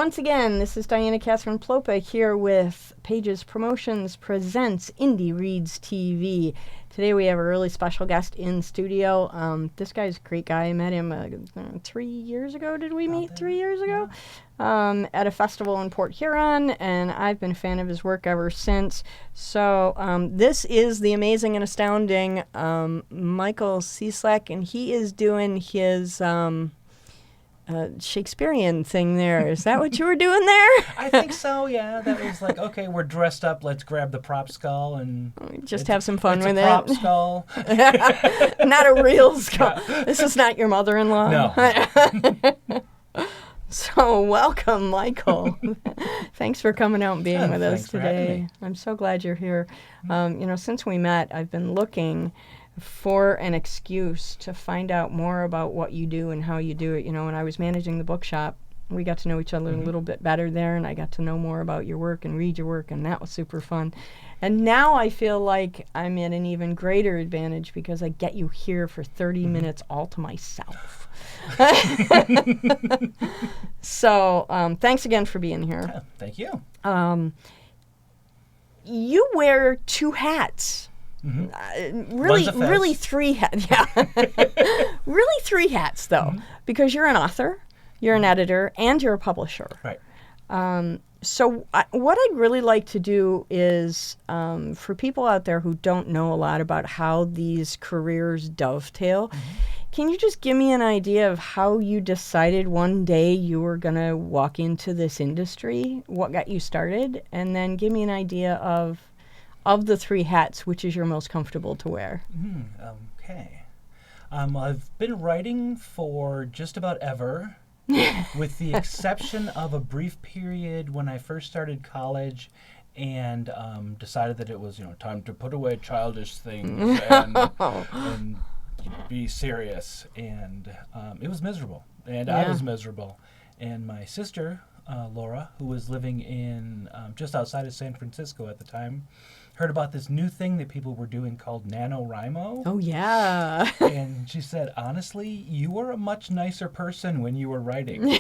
once again, this is Diana Catherine Plopa here with Pages Promotions Presents Indie Reads TV. Today we have a really special guest in studio. This guy's a great guy. I met him 3 years ago. Did we meet 3 years ago? Yeah. At a festival in Port Huron, and I've been a fan of his work ever since. So this is the amazing and astounding Michael Cieslak, and he is doing his Shakespearean thing there. Is that what you were doing there? I think so, yeah. That was like, okay, we're dressed up, let's grab the prop skull and just have some fun with it. Prop skull. Not a real skull. Yeah. This is not your mother-in-law. No. So welcome, Michael. Thanks for coming out and being with us today. I'm so glad you're here. Since we met, I've been looking for an excuse to find out more about what you do and how you do it. When I was managing the bookshop, we got to know each other a little bit better there, and I got to know more about your work and read your work, and that was super fun. And now I feel like I'm at an even greater advantage because I get you here for 30 minutes all to myself. So thanks again for being here. Yeah, thank you. You wear two hats. Really three hats. Yeah. Really three hats, though, because you're an author, you're an editor, and you're a publisher. Right. So what I'd really like to do is, for people out there who don't know a lot about how these careers dovetail, can you just give me an idea of how you decided one day you were going to walk into this industry, what got you started, and then give me an idea of the three hats, which is your most comfortable to wear? Okay. I've been writing for just about ever, with the exception of a brief period when I first started college and decided that it was, time to put away childish things and be serious. And it was miserable, and I was miserable. And my sister, Laura, who was living in just outside of San Francisco at the time, heard about this new thing that people were doing called NaNoWriMo. Oh, yeah. And she said, honestly, you were a much nicer person when you were writing.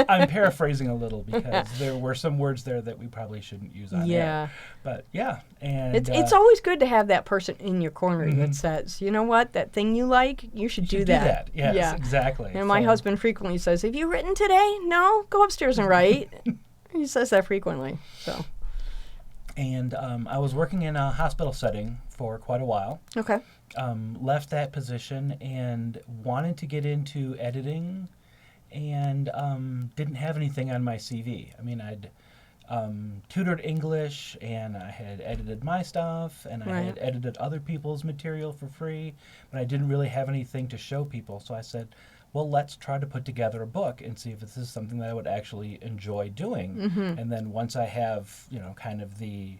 I'm paraphrasing a little because there were some words there that we probably shouldn't use on air. But yeah. And it's always good to have that person in your corner that says, you know what, that thing you like, you should do that. Yes, exactly. And my husband frequently says, have you written today? No? Go upstairs and write. He says that frequently. So. And I was working in a hospital setting for quite a while. Okay. Left that position and wanted to get into editing and didn't have anything on my CV. I mean, I'd tutored English and I had edited my stuff and I had edited other people's material for free, but I didn't really have anything to show people. So I said, well, let's try to put together a book and see if this is something that I would actually enjoy doing. And then once I have, kind of the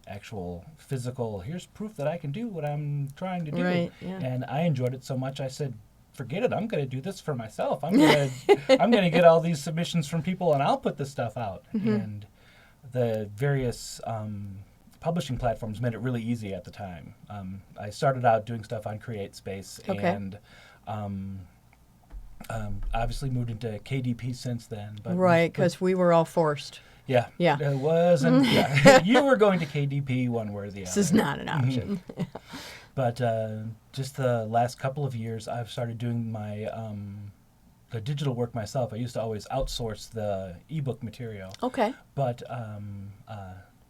actual physical, here's proof that I can do what I'm trying to do. Right, yeah. And I enjoyed it so much, I said, forget it, I'm going to do this for myself. I'm going to get all these submissions from people and I'll put this stuff out. And the various publishing platforms made it really easy at the time. I started out doing stuff on CreateSpace and obviously moved into KDP since then. But because we were all forced. Yeah. It was. And you were going to KDP one way or the other. This is not an option. But just the last couple of years, I've started doing my the digital work myself. I used to always outsource the ebook material. Okay. But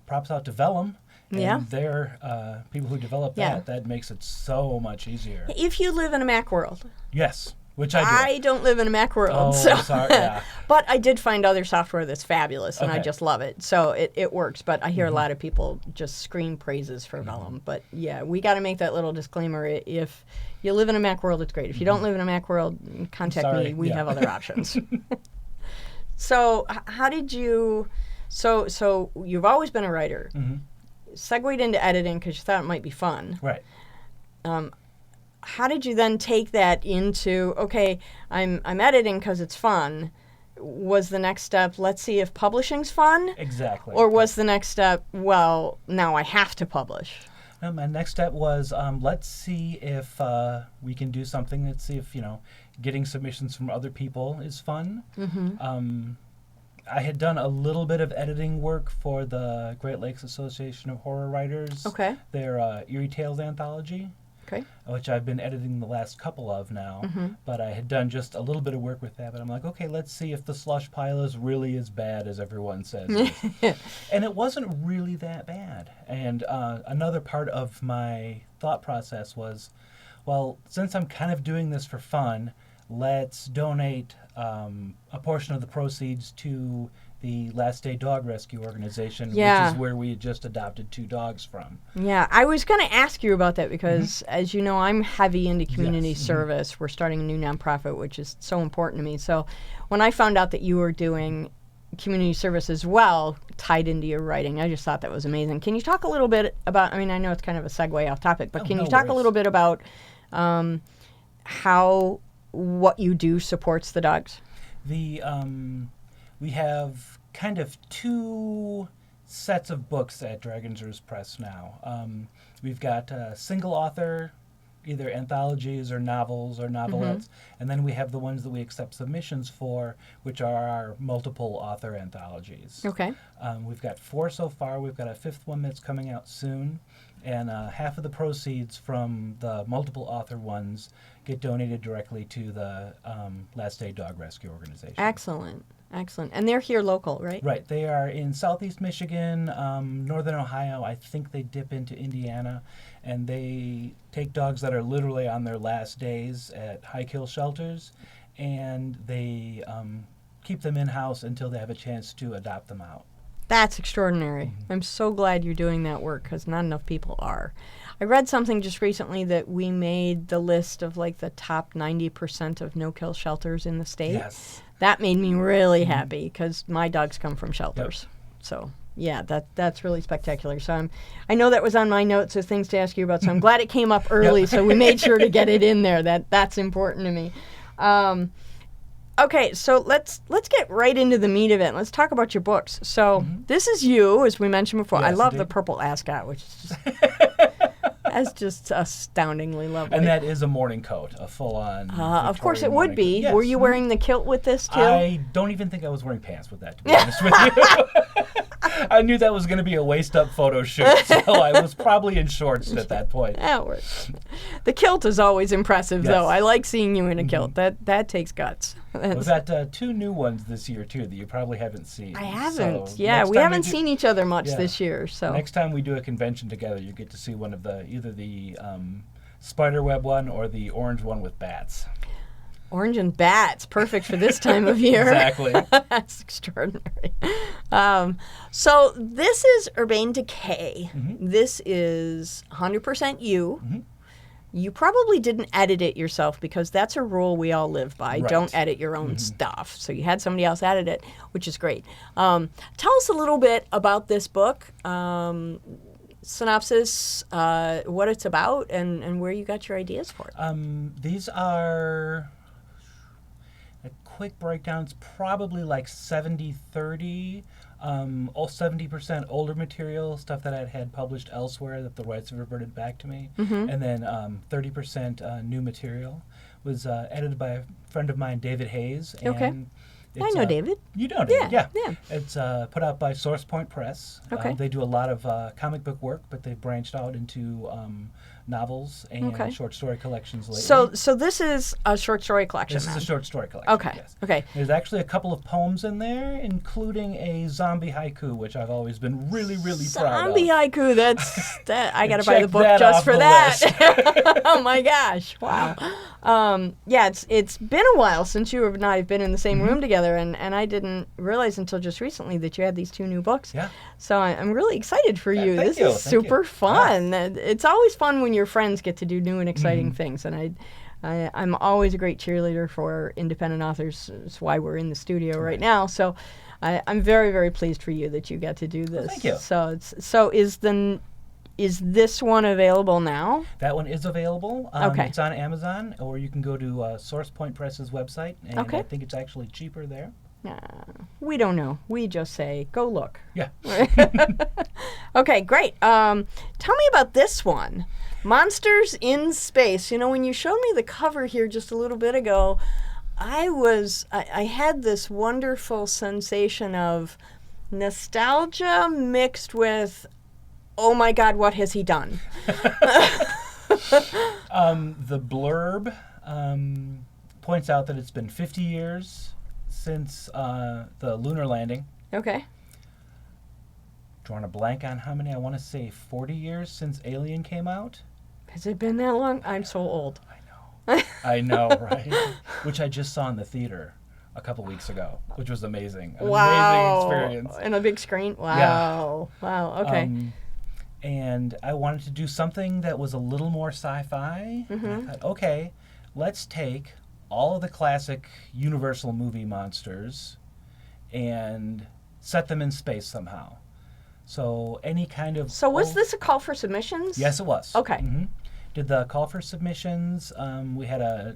props out to Vellum. And they're people who develop that makes it so much easier. If you live in a Mac world. Yes. Which I do. I don't live in a Mac world. Sorry, But I did find other software that's fabulous, and I just love it. So it works. But I hear a lot of people just scream praises for Vellum. But yeah, we got to make that little disclaimer. If you live in a Mac world, it's great. If you don't live in a Mac world, contact me. We have other options. So how did you... So you've always been a writer. Segued into editing because you thought it might be fun. Right. How did you then take that into, okay, I'm editing because it's fun? Was the next step, let's see if publishing's fun? Exactly. Or was the next step, well, now I have to publish? No, my next step was, let's see if we can do something. Let's see if, getting submissions from other people is fun. I had done a little bit of editing work for the Great Lakes Association of Horror Writers. Okay. Their Eerie Tales anthology. Okay. Which I've been editing the last couple of now. But I had done just a little bit of work with that. But I'm like, okay, let's see if the slush pile is really as bad as everyone says it is. And it wasn't really that bad. And another part of my thought process was, well, since I'm kind of doing this for fun, let's donate a portion of the proceeds to the Last Day Dog Rescue Organization, which is where we had just adopted 2 dogs from. Yeah, I was going to ask you about that because, as you know, I'm heavy into community service. We're starting a new nonprofit, which is so important to me. So when I found out that you were doing community service as well, tied into your writing, I just thought that was amazing. Can you talk a little bit about, I mean, I know it's kind of a segue off topic, but can you talk a little bit about how what you do supports the dogs? We have kind of 2 sets of books at Dragon's Roost Press now. We've got single author, either anthologies or novels or novelettes, and then we have the ones that we accept submissions for, which are our multiple author anthologies. Okay. We've got 4 so far. We've got a 5th one that's coming out soon. And half of the proceeds from the multiple author ones get donated directly to the Last Day Dog Rescue Organization. Excellent. Excellent. And they're here local, right? Right. They are in southeast Michigan, northern Ohio. I think they dip into Indiana. And they take dogs that are literally on their last days at high-kill shelters, and they keep them in-house until they have a chance to adopt them out. That's extraordinary. I'm so glad you're doing that work because not enough people are. I read something just recently that we made the list of like the top 90% of no-kill shelters in the state. Yes. That made me really happy because my dogs come from shelters. Yep. So yeah, that's really spectacular. So I know that was on my notes of things to ask you about. So I'm glad it came up early. So we made sure to get it in there. That's important to me. Okay, so let's get right into the meat of it. Let's talk about your books. So this is you, as we mentioned before. Yes, I love indeed. the purple ascot, which is that's just astoundingly lovely. And that is a morning coat, a full-on. Of course, it Victorian would morning be. coat. Yes. Were you wearing the kilt with this too? I don't even think I was wearing pants with that, to be honest with you. I knew that was going to be a waist-up photo shoot, so I was probably in shorts at that point. That works. The kilt is always impressive, though. I like seeing you in a kilt. That takes guts. We've got 2 new ones this year, too, that you probably haven't seen. I haven't. So Yeah, we haven't seen each other much this year. So next time we do a convention together, you get to see one of either the spiderweb one or the orange one with bats. Orange and bats, perfect for this time of year. Exactly. That's extraordinary. So this is Urbane Decay. This is 100% you. You probably didn't edit it yourself because that's a rule we all live by. Right. Don't edit your own stuff. So you had somebody else edit it, which is great. Tell us a little bit about this book. Synopsis, what it's about, and where you got your ideas for it. These are... A quick breakdown, it's probably like 70-30, 70% older material, stuff that I'd had published elsewhere that the rights have reverted back to me, and then 30% new material. Was edited by a friend of mine, David Hayes. And I know David. You know David, yeah. Yeah. It's put out by Source Point Press. Okay. They do a lot of comic book work, but they've branched out into novels and short story collections lately. So this is a short story collection. This is a short story collection. Okay. Yes. Okay. There's actually a couple of poems in there, including a zombie haiku, which I've always been really, really proud of. Zombie haiku. That I got to buy the book that just off for the that. Oh my gosh! Wow. Yeah, it's been a while since you and I have been in the same room together, and I didn't realize until just recently that you had these 2 new books. Yeah. So I'm really excited for you. Thank This you. is super fun. It's always fun when your friends get to do new and exciting things, and I'm always a great cheerleader for independent authors. It's why we're in the studio right now. So I'm very, very pleased for you that you got to do this. Thank you. So is this one available now? That one is available. Okay. It's on Amazon, or you can go to Source Point Press's website, and Okay. I think it's actually cheaper there. We don't know. We just say, go look. Yeah. Okay, great. Tell me about this one. Monsters in Space. You know, when you showed me the cover here just a little bit ago, I had this wonderful sensation of nostalgia mixed with, oh my God, what has he done? The blurb points out that it's been 50 years since the lunar landing. Okay. Drawing a blank on how many. I want to say 40 years since Alien came out. Has it been that long? I'm so old. I know, right? Which I just saw in the theater a couple weeks ago, which was amazing. Wow. Amazing experience. In a big screen? Wow. Yeah. Wow, okay. And I wanted to do something that was a little more sci-fi. Mm-hmm. And I thought, okay, let's take all of the classic Universal movie monsters and set them in space somehow. So any kind of... So was this a call for submissions? Yes, it was. Okay. Mm-hmm. Did the call for submissions. We had a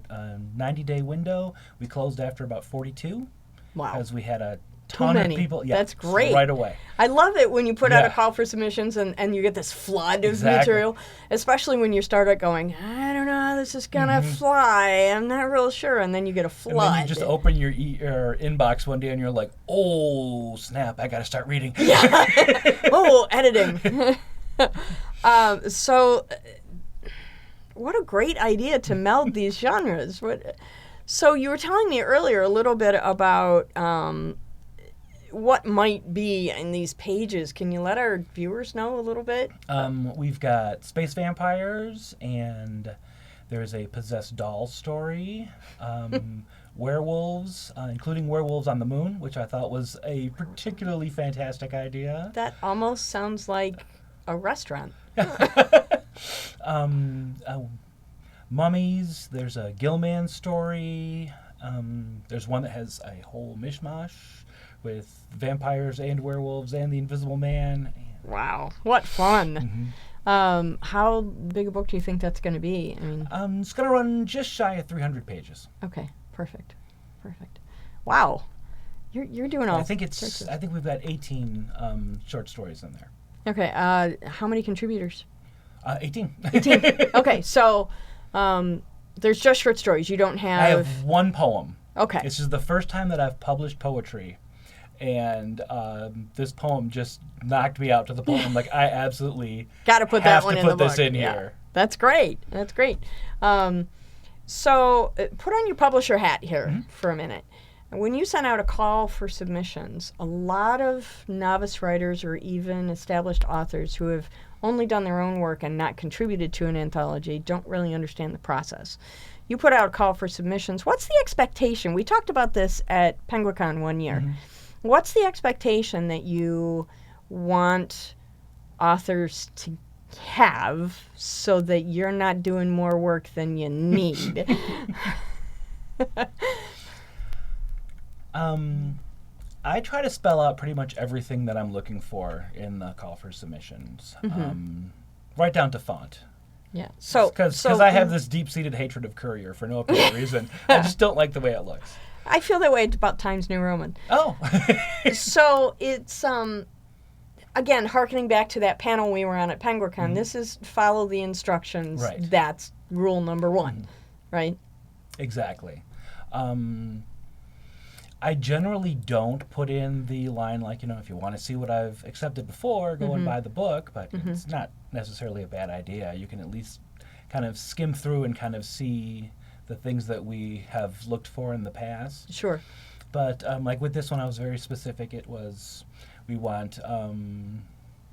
90-day window. We closed after about 42. Wow. Because we had a ton of people. Yeah, that's great. Right away. I love it when you put out a call for submissions and you get this flood of material, especially when you start out going, I don't know how this is going to fly. I'm not real sure. And then you get a flood. And then you just open your inbox one day and you're like, oh, snap, I got to start reading. Yeah. Oh, editing. So what a great idea to meld these genres. So you were telling me earlier a little bit about what might be in these pages. Can you let our viewers know a little bit? We've got space vampires, and there's a possessed doll story. Werewolves, including werewolves on the moon, which I thought was a particularly fantastic idea. That almost sounds like a restaurant. Mummies, there's a Gilman story. There's one that has a whole mishmash with vampires and werewolves and the Invisible Man. Wow, what fun. How big a book do you think that's going to be? I mean, it's going to run just shy of 300 pages. Okay, perfect. Wow, you're doing all. I think we've got 18 short stories in there. Okay, how many contributors? 18. 18. Okay, so there's just short stories. You don't have... I have one poem. Okay. This is the first time that I've published poetry. And this poem just knocked me out to the point I'm like, I absolutely got to put that one in the book. Have to put this in here. That's great. So put on your publisher hat here for a minute. When you sent out a call for submissions, a lot of novice writers or even established authors who have only done their own work and not contributed to an anthology don't really understand the process. You put out a call for submissions. What's the expectation? We talked about this at Penguicon one year. What's the expectation that you want authors to have so that you're not doing more work than you need? I try to spell out pretty much everything that I'm looking for in the call for submissions, right down to font. Yeah. Because I have this deep-seated hatred of Courier for no apparent reason. I just don't like the way it looks. I feel that way about Times New Roman. Oh. So it's again hearkening back to that panel we were on at Penguicon. This is follow the instructions. Right. That's rule number one, right? Exactly. I generally don't put in the line like, if you want to see what I've accepted before, go and buy the book, but it's not necessarily a bad idea. You can at least kind of skim through and kind of see the things that we have looked for in the past. Sure. But like with this one, I was very specific. It was, we want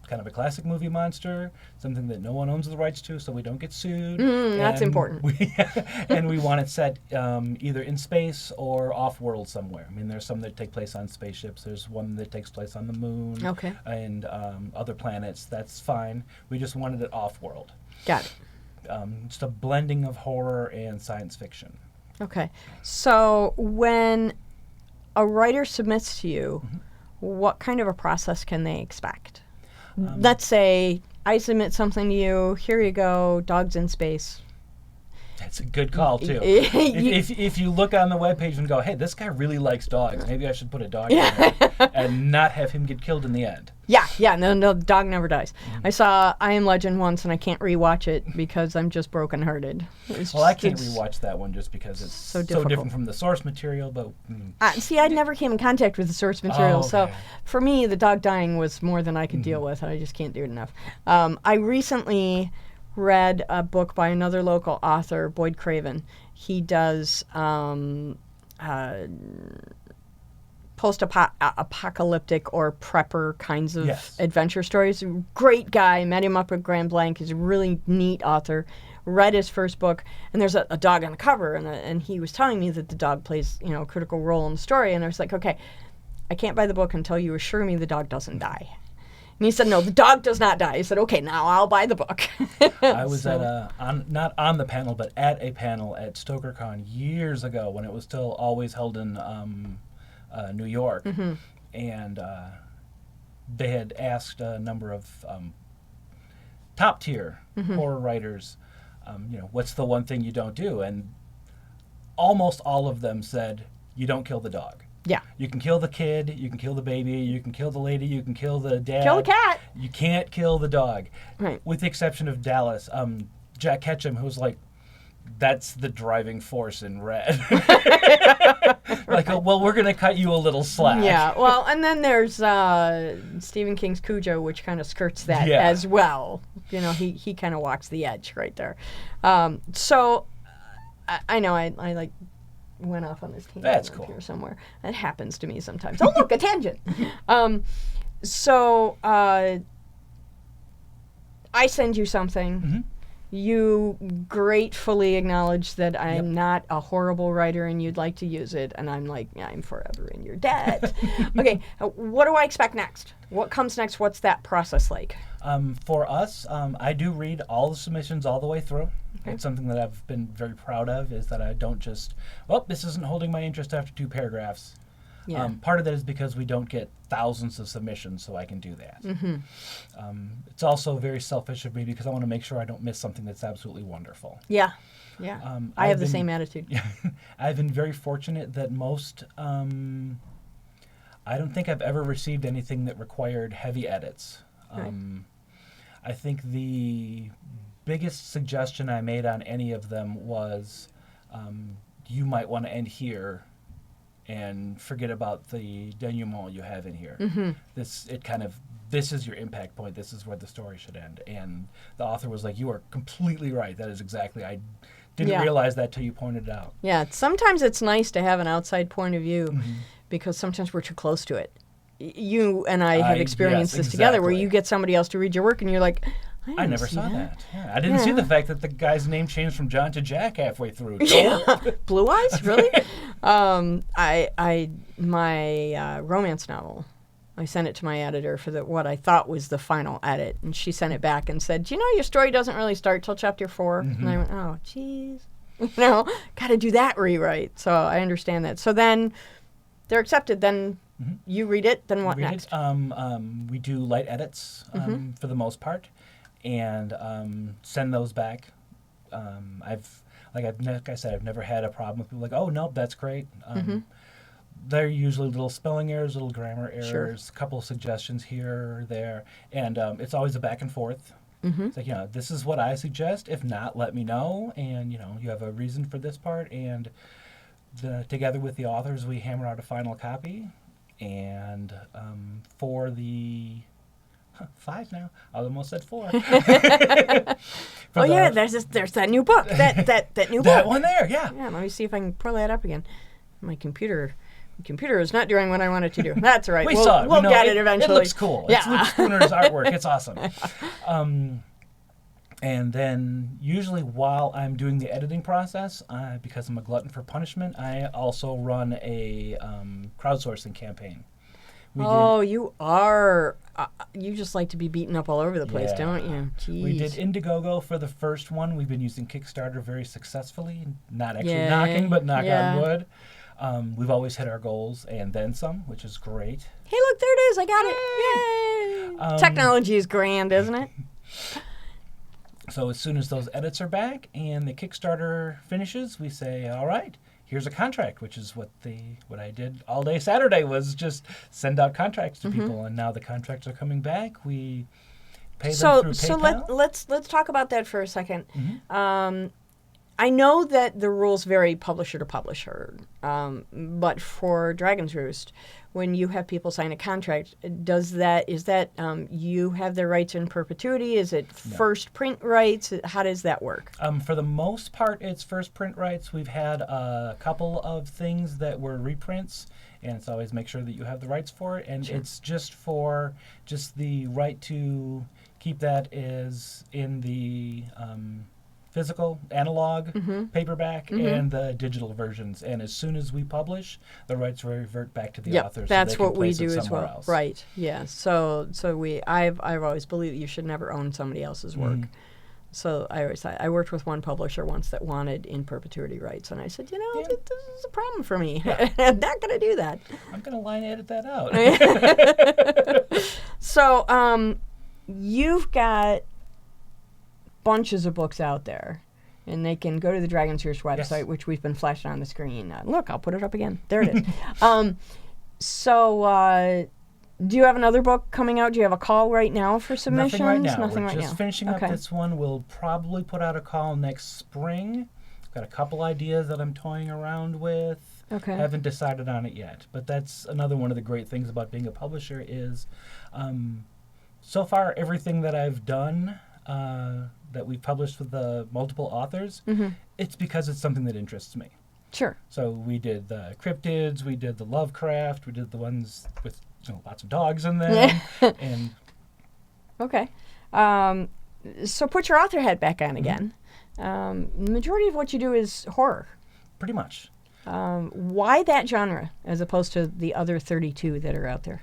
kind of a classic movie monster, something that no one owns the rights to, so we don't get sued. That's important. And we want it set either in space or off-world somewhere. I mean, there's some that take place on spaceships. There's one that takes place on the moon. Okay. And other planets. That's fine. We just wanted it off-world. Got it. Just a blending of horror and science fiction. Okay. So when a writer submits to you, what kind of a process can they expect? Let's say I submit something to you. Here you go. Dogs in space. That's a good call, too. if you look on the webpage and go, hey, this guy really likes dogs. Maybe I should put a dog in there and not have him get killed in the end. Yeah, no, the dog never dies. I saw I Am Legend once, and I can't rewatch it because I'm just brokenhearted. I can't rewatch that one just because it's so different from the source material. But see, I never came in contact with the source material, okay. so for me, the dog dying was more than I could deal with. I just can't do it enough. I recently read a book by another local author, Boyd Craven. He does post-apocalyptic or prepper kinds of adventure stories. Great guy. Met him up at Grand Blanc. He's a really neat author. Read his first book, and there's a dog on the cover, and he was telling me that the dog plays, a critical role in the story, and I was like, okay, I can't buy the book until you assure me the dog doesn't die. And he said, no, the dog does not die. He said, okay, now I'll buy the book. I was not on the panel, but at a panel at StokerCon years ago when it was still always held in New York, and they had asked a number of top tier horror writers, what's the one thing you don't do? And almost all of them said, you don't kill the dog. Yeah. You can kill the kid, you can kill the baby, you can kill the lady, you can kill the dad. Kill the cat. You can't kill the dog. Right. With the exception of Dallas. Jack Ketchum, who's like, that's the driving force in Red. Like, well, we're going to cut you a little slack. Yeah, well, and then there's Stephen King's Cujo, which kind of skirts that as well. He kind of walks the edge right there. So I know I like went off on this tangent. That's cool. Here somewhere. That happens to me sometimes. Oh, look, a tangent. So I send you something. You gratefully acknowledge that I'm not a horrible writer and you'd like to use it, and I'm like, I'm forever in your debt. Okay, what do I expect next? What comes next? What's that process like? For us, I do read all the submissions all the way through. Okay. It's something that I've been very proud of, is that I don't just, this isn't holding my interest after 2 paragraphs. Yeah. Part of that is because we don't get thousands of submissions, so I can do that. It's also very selfish of me because I want to make sure I don't miss something that's absolutely wonderful. Yeah. I have the same attitude. Yeah, I've been very fortunate that most, I don't think I've ever received anything that required heavy edits. Right. I think the biggest suggestion I made on any of them was, you might want to end here and forget about the denouement you have in here. This is your impact point. This is where the story should end. And the author was like, you are completely right. That is exactly. I didn't realize that till you pointed it out. Yeah, sometimes it's nice to have an outside point of view because sometimes we're too close to it. You and I have experienced this together where you get somebody else to read your work and you're like, I never saw that. Yeah, I didn't see the fact that the guy's name changed from John to Jack halfway through. Blue Eyes, really? My romance novel, I sent it to my editor for what I thought was the final edit, and she sent it back and said, "Do you know your story doesn't really start till chapter 4?" And I went, "Oh, geez, got to do that rewrite." So I understand that. So then they're accepted. Then you read it. Then what next? We do light edits for the most part. And send those back. Like I said, I've never had a problem with people like, oh, no, that's great. They're usually little spelling errors, little grammar errors, a couple of suggestions here or there. And it's always a back and forth. It's like, this is what I suggest. If not, let me know. And, you have a reason for this part. And together with the authors, we hammer out a final copy. And for the... 5 now. I almost said 4. There's that new book. That new book. That one there, yeah. Yeah, let me see if I can pull that up again. My computer is not doing what I want it to do. That's all right. We saw it. We'll get it eventually. It looks cool. Yeah. It's Luke Spooner's artwork. It's awesome. And then usually while I'm doing the editing process, because I'm a glutton for punishment, I also run a crowdsourcing campaign. You are. You just like to be beaten up all over the place, don't you? Jeez. We did Indiegogo for the first one. We've been using Kickstarter very successfully. Not actually knocking, but knock on wood. We've always hit our goals and then some, which is great. Hey, look, there it is. I got it. Yay! Technology is grand, isn't it? So as soon as those edits are back and the Kickstarter finishes, we say, all right, here's a contract, which is what I did all day Saturday was just send out contracts to people, and now the contracts are coming back. We pay them through PayPal. So let's talk about that for a second. I know that the rules vary publisher to publisher, but for Dragon's Roost, when you have people sign a contract, is that you have their rights in perpetuity? Is it first print rights? How does that work? For the most part, it's first print rights. We've had a couple of things that were reprints, and it's always make sure that you have the rights for it. And it's just the right to keep that as in the physical, analog, paperback, and the digital versions. And as soon as we publish, the rights revert back to the author. That's so they what can we place do it as well. else. Right. Yeah. So I've always believed you should never own somebody else's work. So I worked with one publisher once that wanted in perpetuity rights, and I said, this is a problem for me. I'm not going to do that. I'm going to line edit that out. So you've got bunches of books out there, and they can go to the Dragon's Roost website, which we've been flashing on the screen. Look, I'll put it up again. There it is. So do you have another book coming out? Do you have a call right now for submissions? Nothing right now. We're just finishing up this one. We'll probably put out a call next spring. I've got a couple ideas that I'm toying around with. Okay. Haven't decided on it yet, but that's another one of the great things about being a publisher is so far everything that I've done that we've published with the multiple authors, it's because it's something that interests me. Sure. So we did the cryptids, we did the Lovecraft, we did the ones with lots of dogs in them. And okay. So put your author hat back on again. The majority of what you do is horror. Pretty much. Why that genre as opposed to the other 32 that are out there?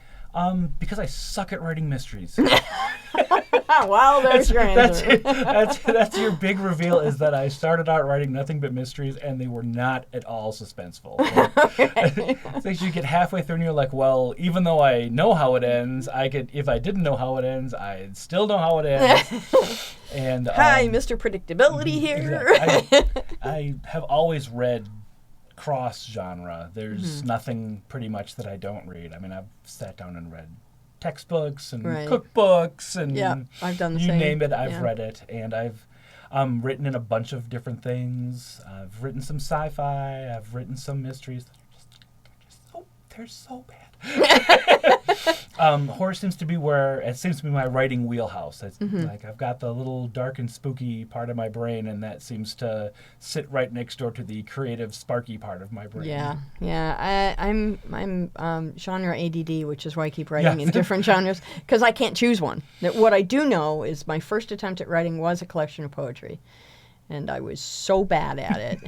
Because I suck at writing mysteries. Well, there's your answer. That's your big reveal is that I started out writing nothing but mysteries, and they were not at all suspenseful. So you get halfway through and you're like, well, even though I know how it ends, if I didn't know how it ends, I'd still know how it ends. And hi, Mr. Predictability here. Exactly. I have always read cross-genre. There's nothing pretty much that I don't read. I mean, I've sat down and read textbooks and cookbooks and I've done the you same. name it, I've read it. And I've written in a bunch of different things. I've written some sci-fi. I've written some mysteries. They're so bad. Horror seems to be my writing wheelhouse. It's like I've got the little dark and spooky part of my brain, and that seems to sit right next door to the creative, sparky part of my brain. I'm genre ADD, which is why I keep writing in different genres because I can't choose one. What I do know is my first attempt at writing was a collection of poetry. And I was so bad at it,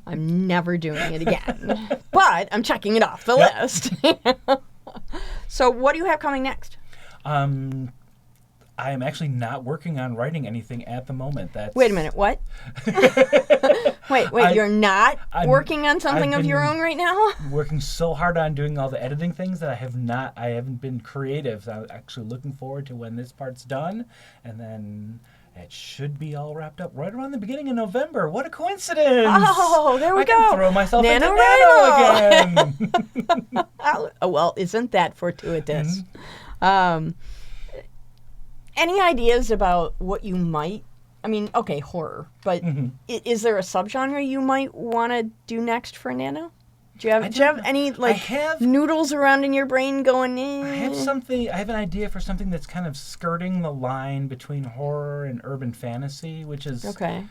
I'm never doing it again. But I'm checking it off the list. So what do you have coming next? I am actually not working on writing anything at the moment. Wait a minute, what? Wait, you're not working on something of your own right now? Working so hard on doing all the editing things that I haven't been creative. So I'm actually looking forward to when this part's done, and then it should be all wrapped up right around the beginning of November. What a coincidence! Oh, there we go. I can throw myself into Nano again. Oh, well, isn't that fortuitous? Any ideas about what you might? I mean, okay, horror, but is there a subgenre you might want to do next for Nano? Do you have any noodles around in your brain going? I have an idea for something that's kind of skirting the line between horror and urban fantasy, which is a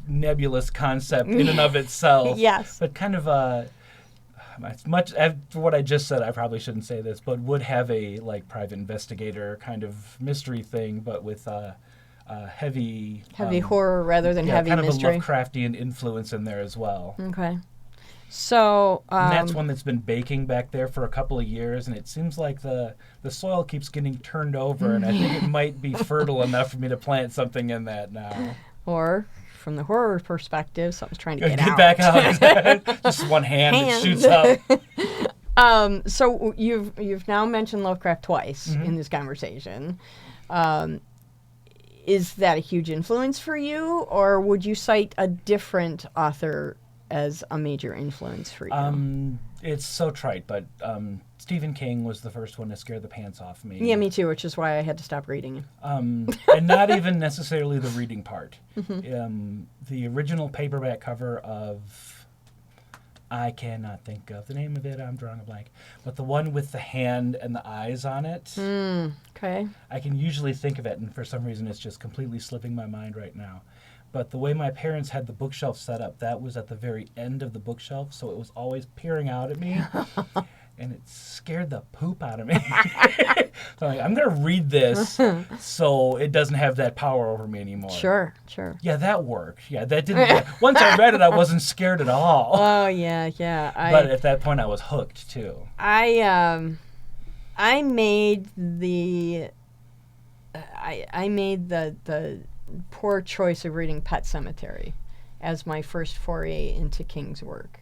nebulous concept in and of itself. Yes, but kind of as much for what I just said, I probably shouldn't say this, but would have a private investigator kind of mystery thing, but with heavy horror rather than heavy kind mystery. Kind of a Lovecraftian influence in there as well. Okay. So and that's one that's been baking back there for a couple of years, and it seems like the soil keeps getting turned over, and I think it might be fertile enough for me to plant something in that now. Or, from the horror perspective, something's trying to get out. Back out. Just one hand that shoots up. So you've now mentioned Lovecraft twice in this conversation. Is that a huge influence for you, or would you cite a different author as a major influence for you? It's so trite, but Stephen King was the first one to scare the pants off me. Yeah, me too, which is why I had to stop reading him. And not even necessarily the reading part. The original paperback cover of, I cannot think of the name of it, I'm drawing a blank, but the one with the hand and the eyes on it. Okay. I can usually think of it, and for some reason it's just completely slipping my mind right now. But the way my parents had the bookshelf set up, that was at the very end of the bookshelf, so it was always peering out at me, and it scared the poop out of me. So I'm going to read this so it doesn't have that power over me anymore. Sure. Yeah, that worked. Yeah, that didn't. Once I read it, I wasn't scared at all. Oh, yeah. But at that point, I was hooked, too. I made the poor choice of reading Pet Sematary as my first foray into King's work.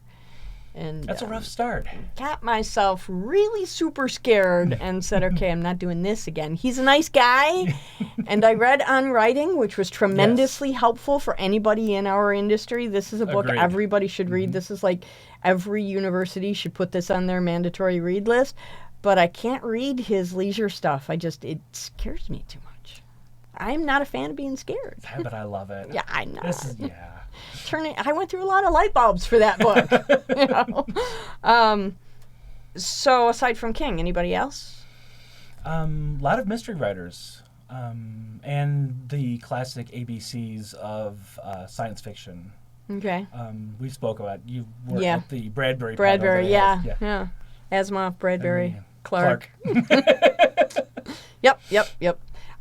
And that's a rough start. Got myself really super scared and said, okay, I'm not doing this again. He's a nice guy. And I read On Writing, which was tremendously helpful for anybody in our industry. This is a book everybody should read. This is like every university should put this on their mandatory read list. But I can't read his leisure stuff. It scares me too much. I'm not a fan of being scared. Yeah, but I love it. Yeah, I know. I went through a lot of light bulbs for that book. So aside from King, anybody else? A lot of mystery writers, and the classic ABCs of science fiction. Okay. We spoke about you were at the Bradbury. Yeah. Asimov, Bradbury, Clark. Yep.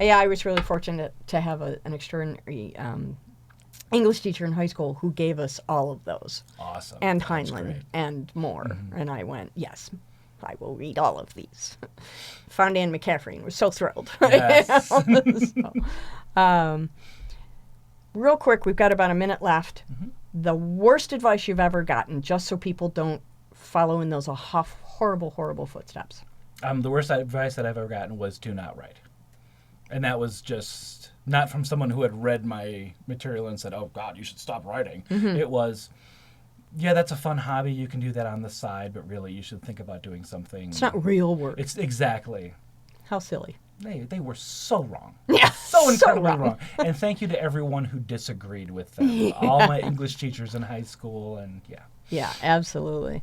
Yeah, I was really fortunate to have an extraordinary English teacher in high school who gave us all of those. Awesome. And Heinlein and more. And I went, yes, I will read all of these. Found Anne McCaffrey and was so thrilled. Yes. Real quick, we've got about a minute left. The worst advice you've ever gotten, just so people don't follow in those horrible footsteps. The worst advice that I've ever gotten was do not write. And that was just not from someone who had read my material and said, oh, God, you should stop writing. It was, yeah, that's a fun hobby. You can do that on the side, but really you should think about doing something. It's not real work. It's exactly. How silly. They were so wrong. Yeah, so incredibly wrong. And thank you to everyone who disagreed with them. Yeah. All my English teachers in high school, and yeah. Yeah, absolutely.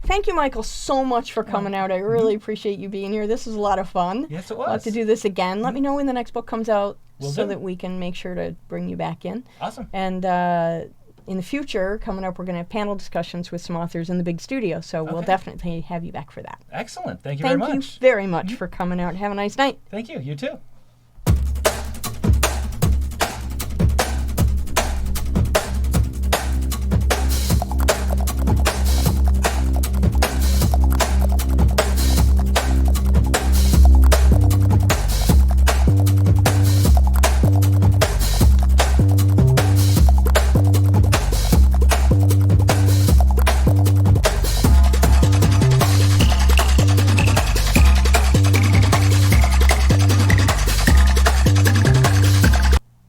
Thank you, Michael, so much for coming out. I really appreciate you being here. This was a lot of fun. Yes, it was. We'll have to do this again. Let me know when the next book comes out that we can make sure to bring you back in. Awesome. And in the future, coming up, we're going to have panel discussions with some authors in the big studio, so we'll definitely have you back for that. Excellent. Thank you very much. Thank you very much for coming out. Have a nice night. Thank you. You too.